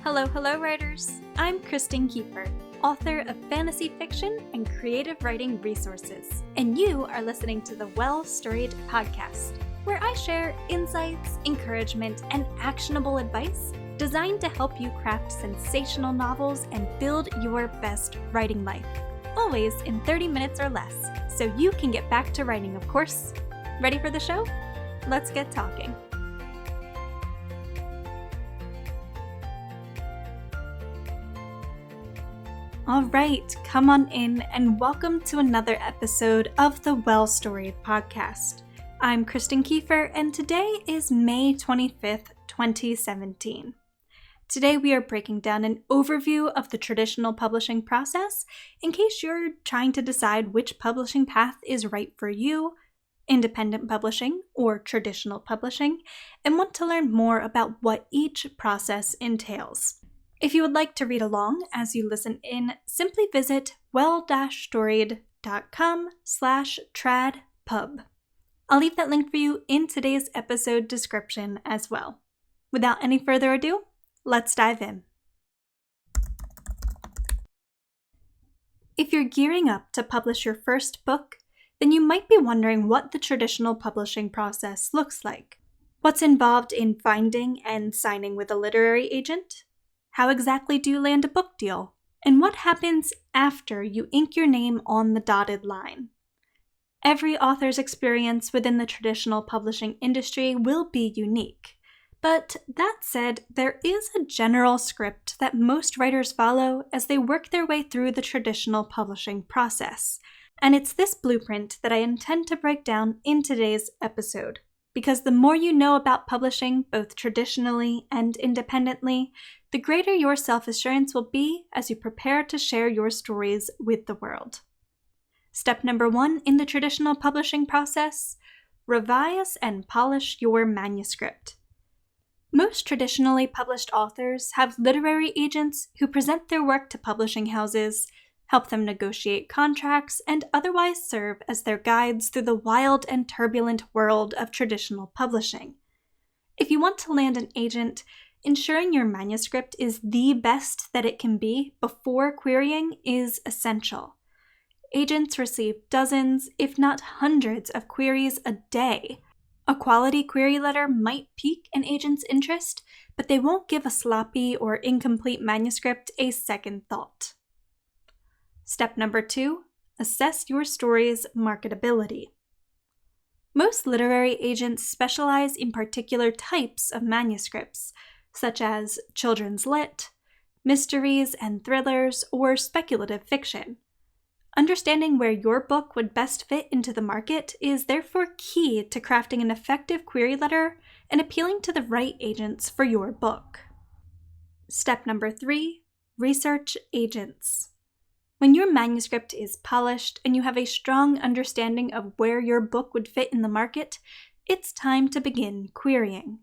Hello, writers! I'm Kristen Kiefer, author of fantasy fiction and creative writing resources, and you are listening to the Well Storied podcast, where I share insights, encouragement, and actionable advice designed to help you craft sensational novels and build your best writing life, always in 30 minutes or less, so you can get back to writing, of course. Ready for the show? Let's get talking. All right, come on in and welcome to another episode of the Well Storied podcast. I'm Kristen Kiefer and today is May 25th, 2017. Today we are breaking down an overview of the traditional publishing process in case you're trying to decide which publishing path is right for you, independent publishing or traditional publishing, and want to learn more about what each process entails. If you would like to read along as you listen in, simply visit well-storied.com/tradpub. I'll leave that link for you in today's episode description as well. Without any further ado, let's dive in. If you're gearing up to publish your first book, then you might be wondering what the traditional publishing process looks like. What's involved in finding and signing with a literary agent? How exactly do you land a book deal? And what happens after you ink your name on the dotted line? Every author's experience within the traditional publishing industry will be unique. But that said, there is a general script that most writers follow as they work their way through the traditional publishing process. And it's this blueprint that I intend to break down in today's episode. Because the more you know about publishing, both traditionally and independently, the greater your self-assurance will be as you prepare to share your stories with the world. Step number 1 in the traditional publishing process: revise and polish your manuscript. Most traditionally published authors have literary agents who present their work to publishing houses, help them negotiate contracts, and otherwise serve as their guides through the wild and turbulent world of traditional publishing. If you want to land an agent, ensuring your manuscript is the best that it can be before querying is essential. Agents receive dozens, if not hundreds, of queries a day. A quality query letter might pique an agent's interest, but they won't give a sloppy or incomplete manuscript a second thought. Step number 2, assess your story's marketability. Most literary agents specialize in particular types of manuscripts, such as children's lit, mysteries and thrillers, or speculative fiction. Understanding where your book would best fit into the market is therefore key to crafting an effective query letter and appealing to the right agents for your book. Step number 3, research agents. When your manuscript is polished and you have a strong understanding of where your book would fit in the market, it's time to begin querying.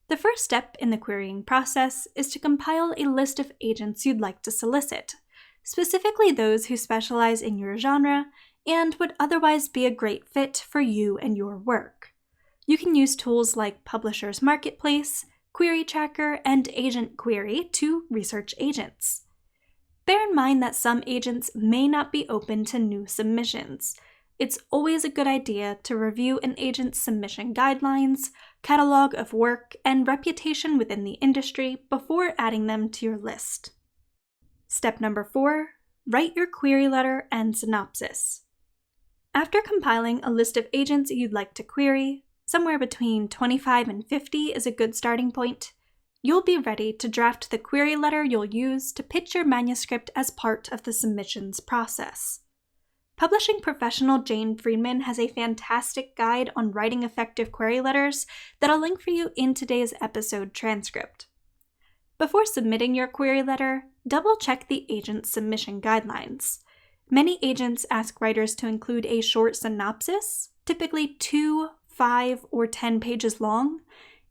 The first step in the querying process is to compile a list of agents you'd like to solicit, specifically those who specialize in your genre and would otherwise be a great fit for you and your work. You can use tools like Publishers Marketplace, Query Tracker, and Agent Query to research agents. Bear in mind that some agents may not be open to new submissions. It's always a good idea to review an agent's submission guidelines, catalog of work, and reputation within the industry before adding them to your list. Step number 4, write your query letter and synopsis. After compiling a list of agents you'd like to query, somewhere between 25 and 50 is a good starting point, you'll be ready to draft the query letter you'll use to pitch your manuscript as part of the submissions process. Publishing professional Jane Friedman has a fantastic guide on writing effective query letters that I'll link for you in today's episode transcript. Before submitting your query letter, double-check the agent's submission guidelines. Many agents ask writers to include a short synopsis, typically 2, 5, or 10 pages long,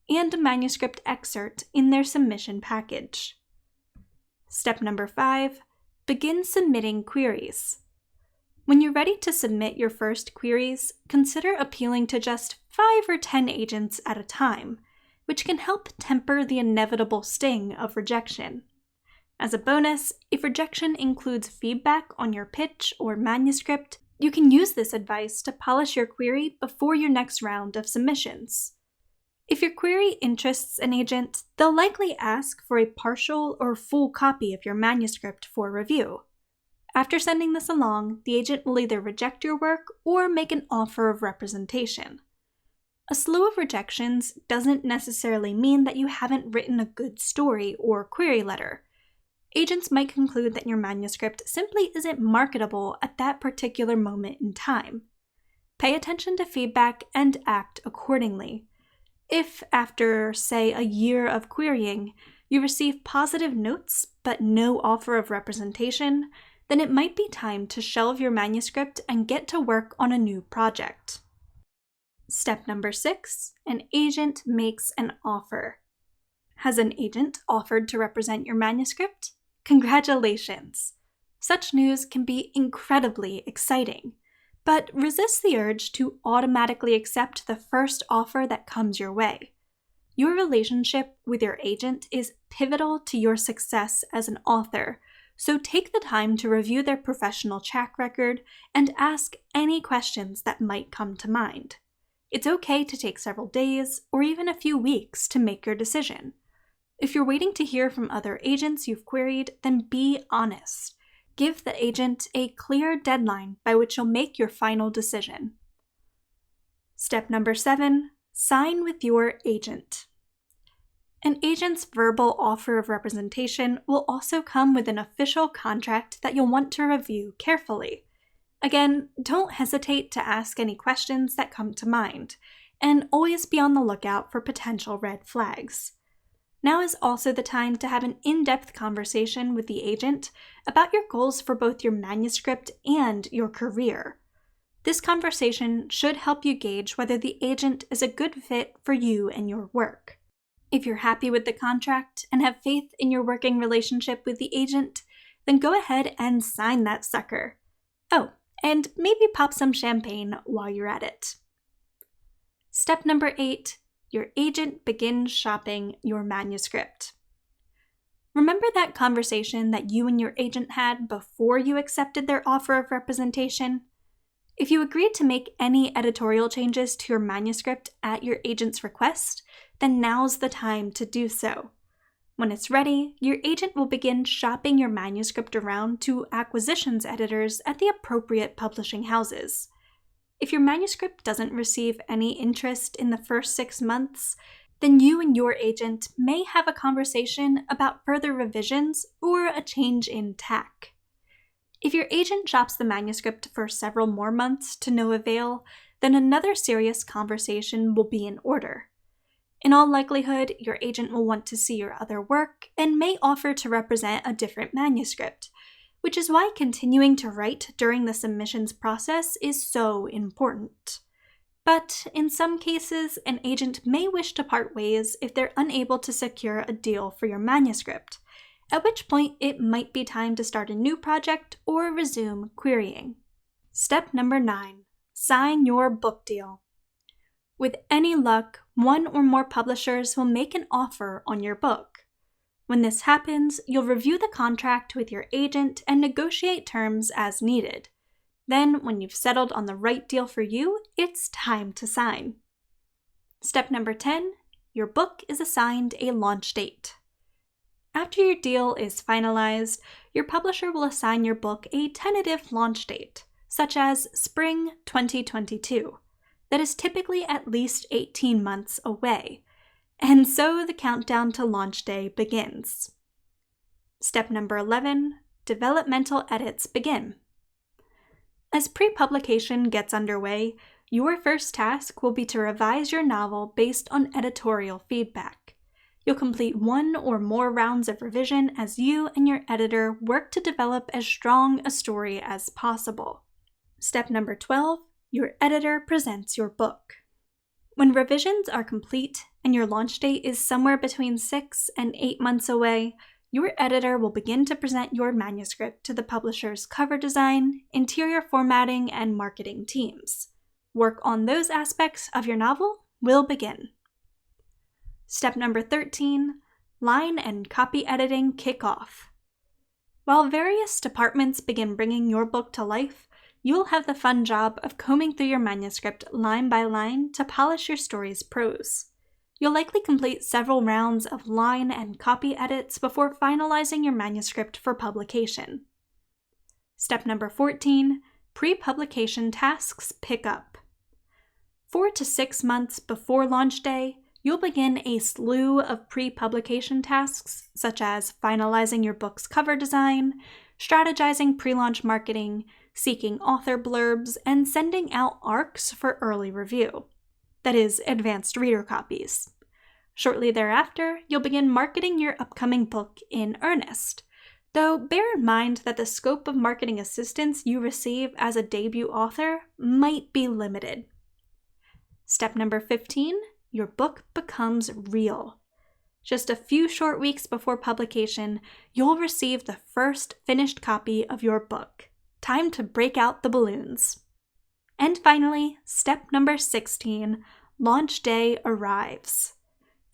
and a manuscript excerpt in their submission package. Step number 5, begin submitting queries. When you're ready to submit your first queries, consider appealing to just 5 or 10 agents at a time. which can help temper the inevitable sting of rejection. As a bonus, if rejection includes feedback on your pitch or manuscript, you can use this advice to polish your query before your next round of submissions. If your query interests an agent, they'll likely ask for a partial or full copy of your manuscript for review. After sending this along, the agent will either reject your work or make an offer of representation. A slew of rejections doesn't necessarily mean that you haven't written a good story or query letter. Agents might conclude that your manuscript simply isn't marketable at that particular moment in time. Pay attention to feedback and act accordingly. If, after, say, a year of querying, you receive positive notes but no offer of representation, then it might be time to shelve your manuscript and get to work on a new project. Step number 6, an agent makes an offer. Has an agent offered to represent your manuscript? Congratulations! Such news can be incredibly exciting, but resist the urge to automatically accept the first offer that comes your way. Your relationship with your agent is pivotal to your success as an author, so take the time to review their professional track record and ask any questions that might come to mind. It's okay to take several days or even a few weeks to make your decision. If you're waiting to hear from other agents you've queried, then be honest. Give the agent a clear deadline by which you'll make your final decision. Step number 7, sign with your agent. An agent's verbal offer of representation will also come with an official contract that you'll want to review carefully. Again, don't hesitate to ask any questions that come to mind, and always be on the lookout for potential red flags. Now is also the time to have an in-depth conversation with the agent about your goals for both your manuscript and your career. This conversation should help you gauge whether the agent is a good fit for you and your work. If you're happy with the contract and have faith in your working relationship with the agent, then go ahead and sign that sucker. Oh, and maybe pop some champagne while you're at it. Step number 8. Your agent begins shopping your manuscript. Remember that conversation that you and your agent had before you accepted their offer of representation? If you agreed to make any editorial changes to your manuscript at your agent's request, then now's the time to do so. When it's ready, your agent will begin shopping your manuscript around to acquisitions editors at the appropriate publishing houses. If your manuscript doesn't receive any interest in the first 6 months, then you and your agent may have a conversation about further revisions or a change in tack. If your agent shops the manuscript for several more months to no avail, then another serious conversation will be in order. In all likelihood, your agent will want to see your other work and may offer to represent a different manuscript, which is why continuing to write during the submissions process is so important. But in some cases, an agent may wish to part ways if they're unable to secure a deal for your manuscript, at which point it might be time to start a new project or resume querying. Step number 9, sign your book deal. With any luck, one or more publishers will make an offer on your book. When this happens, you'll review the contract with your agent and negotiate terms as needed. Then, when you've settled on the right deal for you, it's time to sign. Step number 10, your book is assigned a launch date. After your deal is finalized, your publisher will assign your book a tentative launch date, such as spring 2022, that is typically at least 18 months away. And so the countdown to launch day begins. Step number 11, developmental edits begin. As pre-publication gets underway, your first task will be to revise your novel based on editorial feedback. You'll complete one or more rounds of revision as you and your editor work to develop as strong a story as possible. Step number 12, your editor presents your book. When revisions are complete and your launch date is somewhere between 6 and 8 months away, your editor will begin to present your manuscript to the publisher's cover design, interior formatting, and marketing teams. Work on those aspects of your novel will begin. Step number 13, line and copy editing kick off. While various departments begin bringing your book to life, you'll have the fun job of combing through your manuscript line by line to polish your story's prose. You'll likely complete several rounds of line and copy edits before finalizing your manuscript for publication. Step number 14, pre-publication tasks pick up. 4 to 6 months before launch day, you'll begin a slew of pre-publication tasks, such as finalizing your book's cover design, strategizing pre-launch marketing, seeking author blurbs, and sending out ARCs for early review. That is, advanced reader copies. Shortly thereafter, you'll begin marketing your upcoming book in earnest. Though bear in mind that the scope of marketing assistance you receive as a debut author might be limited. Step number 15, your book becomes real. Just a few short weeks before publication, you'll receive the first finished copy of your book. Time to break out the balloons. And finally, step number 16, launch day arrives.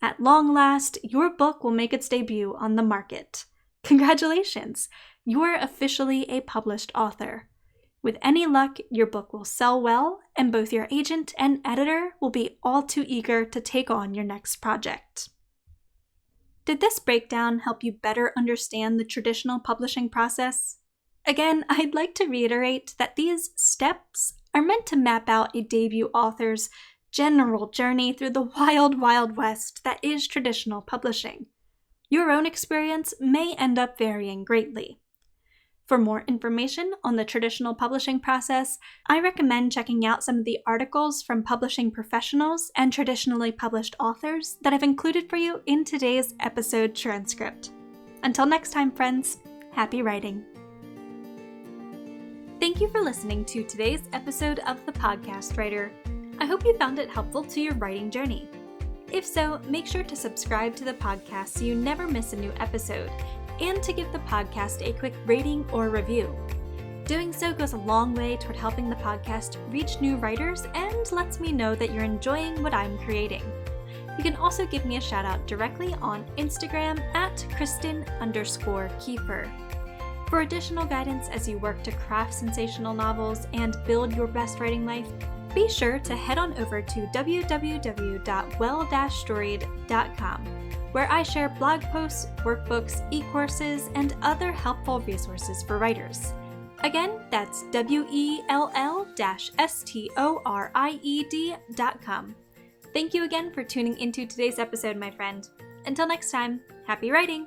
At long last, your book will make its debut on the market. Congratulations! You're officially a published author. With any luck, your book will sell well, and both your agent and editor will be all too eager to take on your next project. Did this breakdown help you better understand the traditional publishing process? Again, I'd like to reiterate that these steps are meant to map out a debut author's general journey through the wild, wild west that is traditional publishing. Your own experience may end up varying greatly. For more information on the traditional publishing process, I recommend checking out some of the articles from publishing professionals and traditionally published authors that I've included for you in today's episode transcript. Until next time, friends, happy writing. Thank you for listening to today's episode of The Podcast Writer. I hope you found it helpful to your writing journey. If so, make sure to subscribe to the podcast so you never miss a new episode, and to give the podcast a quick rating or review. Doing so goes a long way toward helping the podcast reach new writers and lets me know that you're enjoying what I'm creating. You can also give me a shout out directly on Instagram at Kristen_Kiefer. For additional guidance as you work to craft sensational novels and build your best writing life, be sure to head on over to www.well-storied.com, where I share blog posts, workbooks, e-courses, and other helpful resources for writers. Again, that's well-storied.com. Thank you again for tuning into today's episode, my friend. Until next time, happy writing!